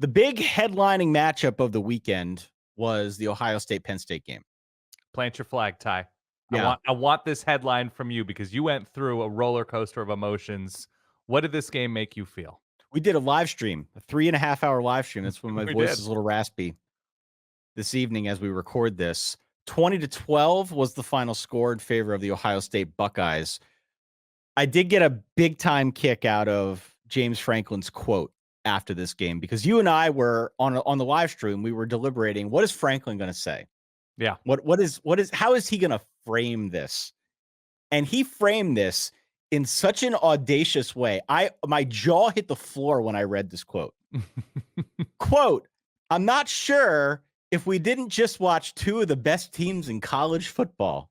The big headlining matchup of the weekend was the Ohio State Penn State game. Plant your flag, Ty. Yeah. I want this headline from you because you went through a roller coaster of emotions. What did this game make you feel? We did a live stream, a 3.5-hour live stream. That's when my We voice did. is a little raspy this evening as we record this. 20-12 was the final score in favor of the Ohio State Buckeyes. I did get a big time kick out of James Franklin's quote after this game because you and I were on the live stream. We were deliberating. What is Franklin going to say? Yeah. How is he going to frame this? And he framed this in such an audacious way. My jaw hit the floor when I read this quote. Quote, I'm not sure if we didn't just watch two of the best teams in college football.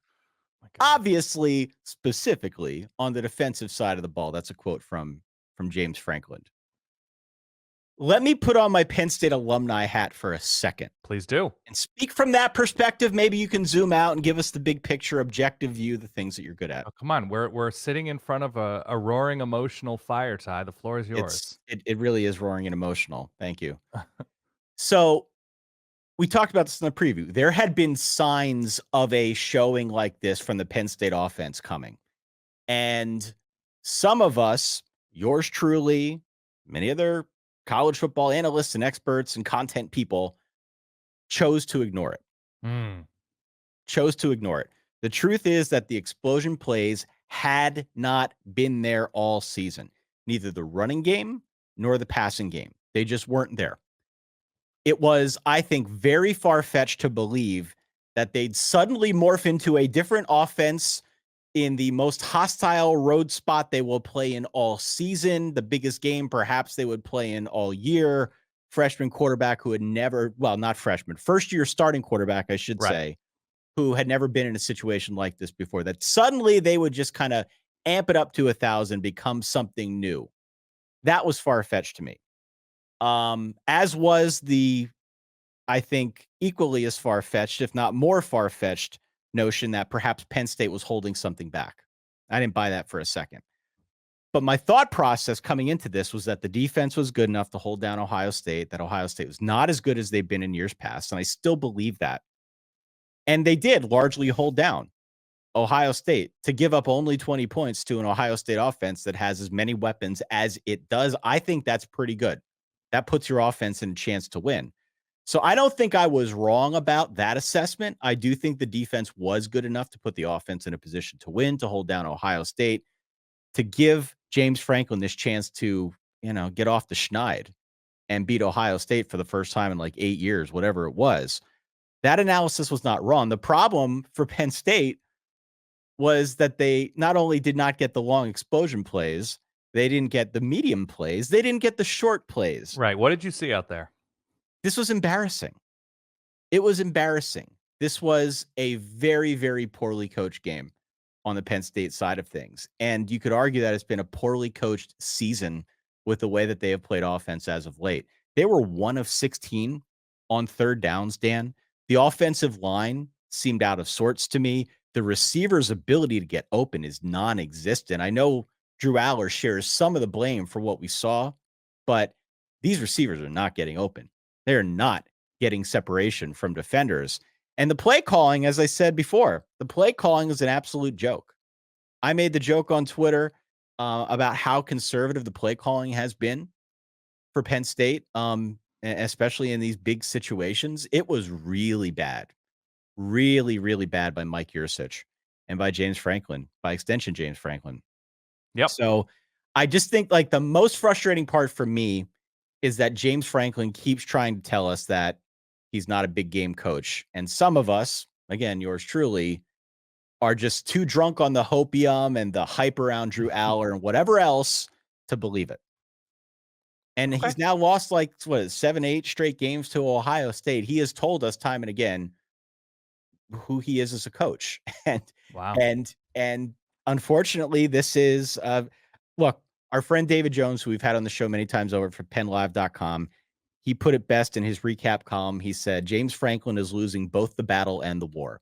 Obviously, specifically on the defensive side of the ball. That's a quote from James Franklin. Let me put on my Penn State alumni hat for a second. Please do. And speak from that perspective. Maybe you can zoom out and give us the big picture, objective view, the things that you're good at. Oh, come on. We're sitting in front of a roaring emotional fire, Ty. The floor is yours. It really is roaring and emotional. Thank you. So we talked about this in the preview. There had been signs of a showing like this from the Penn State offense coming. And some of us, yours truly, many other college football analysts and experts and content people, chose to ignore it. Chose to ignore it. The truth is that the explosion plays had not been there all season. Neither the running game nor the passing game. They just weren't there. It was, I think, very far-fetched to believe that they'd suddenly morph into a different offense in the most hostile road spot they will play in all season, the biggest game perhaps they would play in all year. Freshman quarterback who had never, well, not freshman, first-year starting quarterback, I should say, who had never been in a situation like this before, that suddenly they would just kind of amp it up to 1,000, become something new. That was far-fetched to me. As was I think, equally as far-fetched, if not more far-fetched, notion that perhaps Penn State was holding something back. I didn't buy that for a second. But my thought process coming into this was that the defense was good enough to hold down Ohio State, that Ohio State was not as good as they've been in years past, and I still believe that. And they did largely hold down Ohio State to give up only 20 points to an Ohio State offense that has as many weapons as it does. I think that's pretty good. That puts your offense in a chance to win. So I don't think I was wrong about that assessment. I do think the defense was good enough to put the offense in a position to win, to hold down Ohio State, to give James Franklin this chance to, get off the schneid and beat Ohio State for the first time in like 8 years, whatever it was. That analysis was not wrong. The problem for Penn State was that they not only did not get the long explosion plays, they didn't get the medium plays, they didn't get the short plays. Right. What did you see out there? This was embarrassing. It was embarrassing. This was a very, very poorly coached game on the Penn State side of things. And you could argue that it's been a poorly coached season with the way that they have played offense as of late. They were 1 of 16 on third downs, Dan. The offensive line seemed out of sorts to me. The receiver's ability to get open is non-existent. I know Drew Aller shares some of the blame for what we saw, but these receivers are not getting open. They're not getting separation from defenders. And the play calling, as I said before, the play calling is an absolute joke. I made the joke on Twitter about how conservative the play calling has been for Penn State, especially in these big situations. It was really bad. Really, really bad by Mike Yurcich and by James Franklin, by extension, James Franklin. Yep. So I just think like the most frustrating part for me is that James Franklin keeps trying to tell us that he's not a big game coach. And some of us, again, yours truly, are just too drunk on the hopium and the hype around Drew Aller and whatever else to believe it. And he's now lost like 7, 8 straight games to Ohio State. He has told us time and again who he is as a coach. And wow. And unfortunately, this is look, our friend David Jones, who we've had on the show many times over for PennLive.com, he put it best in his recap column. He said, James Franklin is losing both the battle and the war.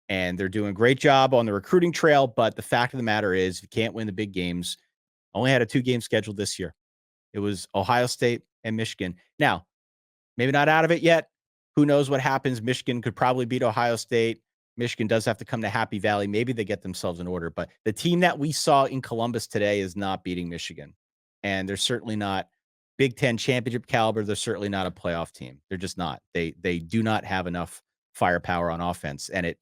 And they're doing a great job on the recruiting trail. But the fact of the matter is, if you can't win the big games, only had a 2-game schedule this year. It was Ohio State and Michigan. Now, Maybe not out of it yet. Who knows what happens? Michigan could probably beat Ohio State. Michigan does have to come to Happy Valley. Maybe they get themselves in order. But the team that we saw in Columbus today is not beating Michigan. And they're certainly not Big Ten championship caliber. They're certainly not a playoff team. They're just not. They do not have enough firepower on offense. And it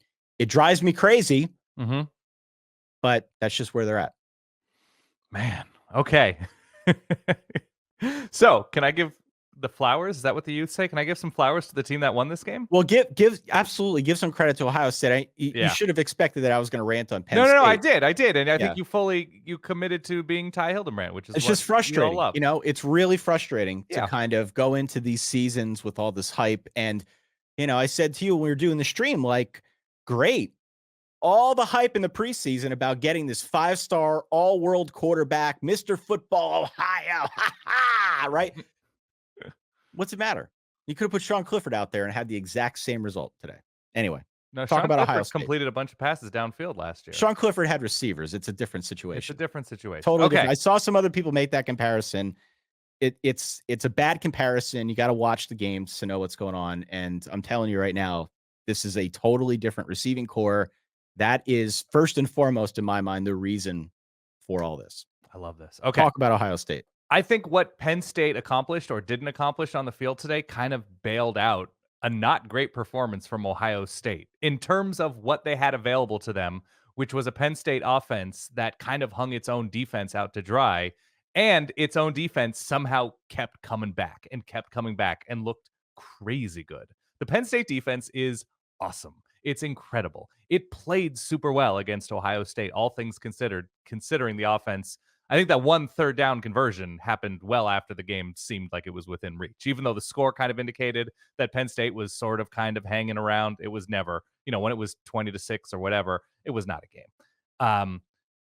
drives me crazy. Mm-hmm. But that's just where they're at. Man. Okay. So can I give the flowers? Is that what the youth say? Can I give some flowers to the team that won this game? Well, absolutely give some credit to Ohio State. You should have expected that I was going to rant on Penn State. No, I did, and I think you committed to being Ty Hildenbrand, which is it's just frustrating. You know, it's really frustrating to kind of go into these seasons with all this hype. And I said to you when we were doing the stream, like, great, all the hype in the preseason about getting this 5-star all-world quarterback, Mr. Football Ohio, right? What's it matter? You could have put Sean Clifford out there and had the exact same result today. Anyway, talk about Ohio State. Completed a bunch of passes downfield last year. Sean Clifford had receivers. It's a different situation. It's a different situation. Totally different. I saw some other people make that comparison. It's a bad comparison. You got to watch the games to know what's going on. And I'm telling you right now, this is a totally different receiving core. That is first and foremost, in my mind, the reason for all this. I love this. Okay. Talk about Ohio State. I think what Penn State accomplished or didn't accomplish on the field today kind of bailed out a not great performance from Ohio State in terms of what they had available to them, which was a Penn State offense that kind of hung its own defense out to dry, and its own defense somehow kept coming back and looked crazy good. The Penn State defense is awesome. It's incredible. It played super well against Ohio State, all things considered, considering the offense. I think that one third down conversion happened well after the game seemed like it was within reach, even though the score kind of indicated that Penn State was sort of kind of hanging around. It was never, when it was 20-6 or whatever, it was not a game.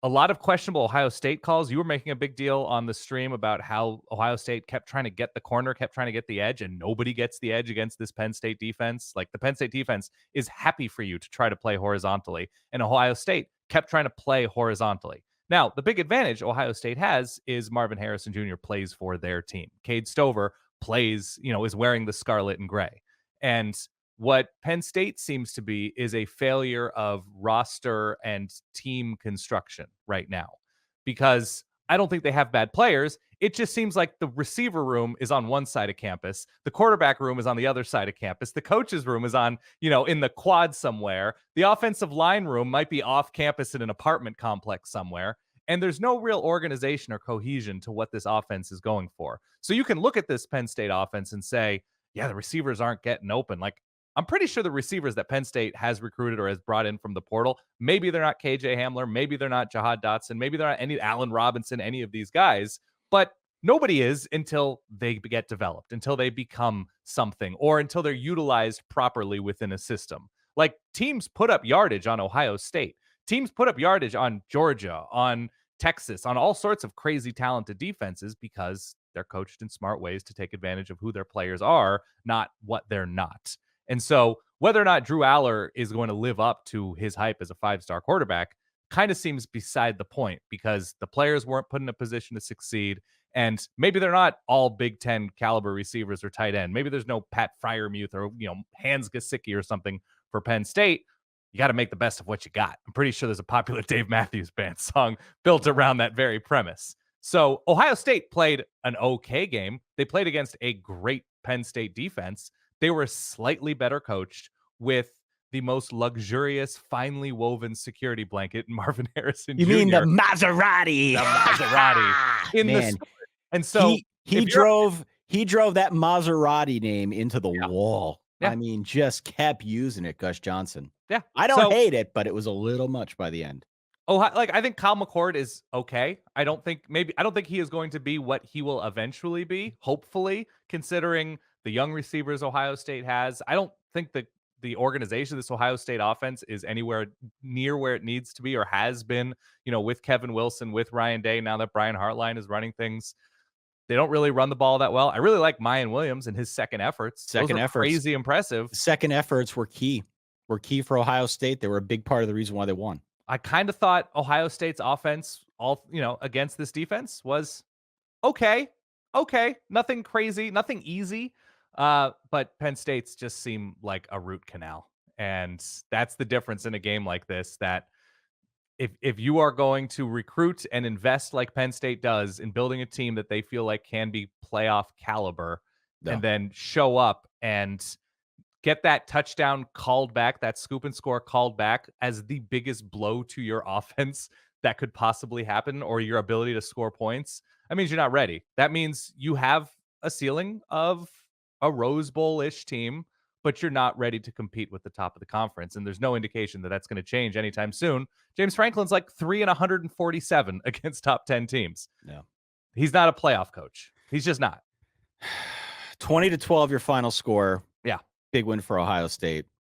A lot of questionable Ohio State calls. You were making a big deal on the stream about how Ohio State kept trying to get the corner, kept trying to get the edge, and nobody gets the edge against this Penn State defense. Like, the Penn State defense is happy for you to try to play horizontally, and Ohio State kept trying to play horizontally. Now, the big advantage Ohio State has is Marvin Harrison Jr. plays for their team. Cade Stover plays, is wearing the scarlet and gray. And what Penn State seems to be is a failure of roster and team construction right now, because I don't think they have bad players. It just seems like the receiver room is on one side of campus. The quarterback room is on the other side of campus. The coach's room is on, in the quad somewhere. The offensive line room might be off campus in an apartment complex somewhere. And there's no real organization or cohesion to what this offense is going for. So you can look at this Penn State offense and say, yeah, the receivers aren't getting open. Like, I'm pretty sure the receivers that Penn State has recruited or has brought in from the portal, maybe they're not KJ Hamler, maybe they're not Jahad Dotson, maybe they're not any Allen Robinson, any of these guys, but nobody is until they get developed, until they become something, or until they're utilized properly within a system. Like, teams put up yardage on Ohio State. Teams put up yardage on Georgia, on Texas, on all sorts of crazy talented defenses, because they're coached in smart ways to take advantage of who their players are, not what they're not. And so whether or not Drew Aller is going to live up to his hype as a 5-star quarterback kind of seems beside the point, because the players weren't put in a position to succeed. And maybe they're not all Big Ten caliber receivers or tight end. Maybe there's no Pat Freiermuth or, Hans Gesicki or something for Penn State. You got to make the best of what you got. I'm pretty sure there's a popular Dave Matthews Band song built around that very premise. So Ohio State played an okay game. They played against a great Penn State defense. They were slightly better coached with the most luxurious, finely woven security blanket in Marvin Harrison Jr. You mean the Maserati? The Maserati in the store. And so he drove that Maserati name into the wall. Yeah. I mean, just kept using it, Gus Johnson. Yeah. I don't hate it, but it was a little much by the end. I think Kyle McCord is okay. I don't think he is going to be what he will eventually be, hopefully, considering the young receivers Ohio State has. I don't think that the organization of this Ohio State offense is anywhere near where it needs to be or has been, with Kevin Wilson, with Ryan Day, now that Brian Hartline is running things. They don't really run the ball that well. I really like Mayan Williams and his second efforts. Crazy impressive. Second efforts were key for Ohio State. They were a big part of the reason why they won. I kind of thought Ohio State's offense, against this defense was okay. Nothing crazy, nothing easy. But Penn State's just seem like a root canal. And that's the difference in a game like this, that if you are going to recruit and invest like Penn State does in building a team that they feel like can be playoff caliber, and No. then show up and get that touchdown called back, that scoop and score called back as the biggest blow to your offense that could possibly happen, or your ability to score points, that means you're not ready. That means you have a ceiling of a Rose Bowl-ish team, but you're not ready to compete with the top of the conference. And there's no indication that that's going to change anytime soon. James Franklin's like 3-147 against top 10 teams. No. He's not a playoff coach. He's just not. 20-12, your final score. Yeah. Big win for Ohio State.